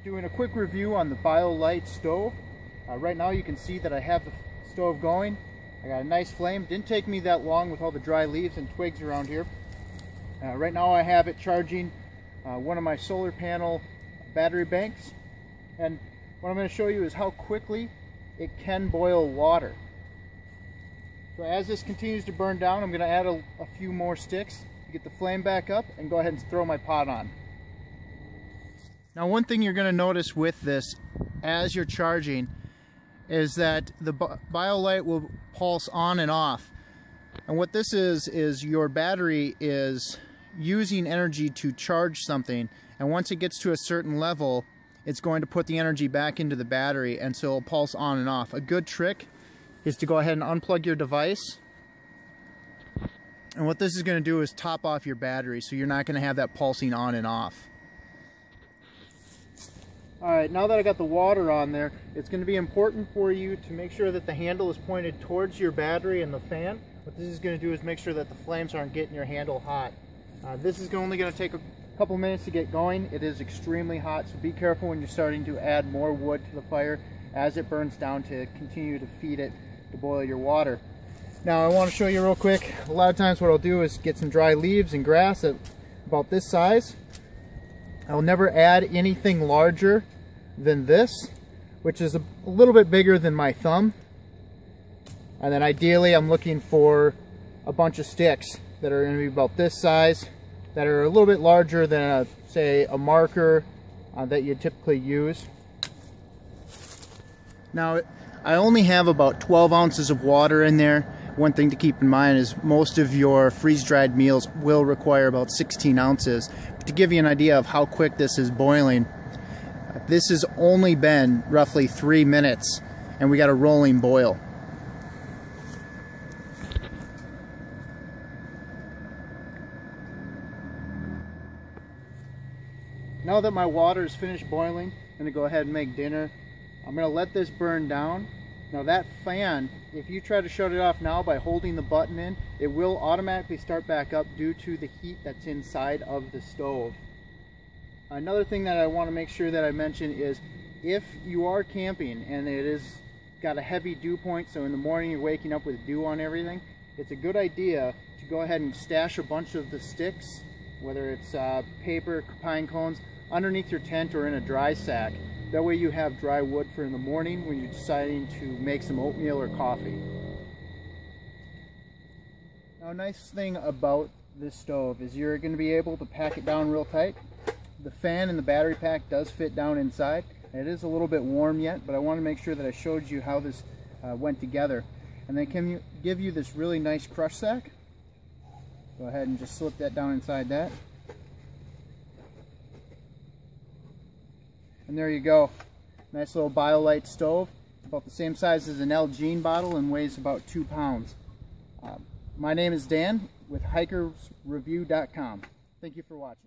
Doing a quick review on the BioLite stove. Right now you can see that I have the stove going. I got a nice flame. Didn't take me that long with all the dry leaves and twigs around here. Right now I have it charging one of my solar panel battery banks. And what I'm going to show you is how quickly it can boil water. So as this continues to burn down, I'm going to add a few more sticks to get the flame back up and go ahead and throw my pot on. Now, one thing you're going to notice with this as you're charging is that the BioLite will pulse on and off. And what this is your battery is using energy to charge something, and once it gets to a certain level, it's going to put the energy back into the battery, and so it'll pulse on and off. A good trick is to go ahead and unplug your device. And what this is going to do is top off your battery, so you're not going to have that pulsing on and off. Alright, now that I got the water on there, it's going to be important for you to make sure that the handle is pointed towards your battery and the fan. What this is going to do is make sure that the flames aren't getting your handle hot. This is only going to take a couple minutes to get going. It is extremely hot, so be careful when you're starting to add more wood to the fire as it burns down to continue to feed it to boil your water. Now I want to show you real quick, a lot of times what I'll do is get some dry leaves and grass at about this size. I'll never add anything larger than this, which is a little bit bigger than my thumb. And then ideally I'm looking for a bunch of sticks that are going to be about this size, that are a little bit larger than say a marker that you typically use. Now I only have about 12 ounces of water in there. One thing to keep in mind is most of your freeze-dried meals will require about 16 ounces. To give you an idea of how quick this is boiling, this has only been roughly 3 minutes and we got a rolling boil. Now that my water is finished boiling, I'm going to go ahead and make dinner. I'm going to let this burn down. Now that fan, if you try to shut it off now by holding the button in, it will automatically start back up due to the heat that's inside of the stove. Another thing that I want to make sure that I mention is if you are camping and it is got a heavy dew point, so in the morning you're waking up with dew on everything, it's a good idea to go ahead and stash a bunch of the sticks, whether it's paper, pine cones, underneath your tent or in a dry sack. That way you have dry wood for in the morning when you're deciding to make some oatmeal or coffee. Now, a nice thing about this stove is you're going to be able to pack it down real tight. The fan and the battery pack does fit down inside. It is a little bit warm yet, but I want to make sure that I showed you how this went together. And they can give you this really nice crush sack. Go ahead and just slip that down inside that. And there you go. Nice little BioLite stove. About the same size as an LG bottle and weighs about 2 pounds. My name is Dan with HikersReview.com. Thank you for watching.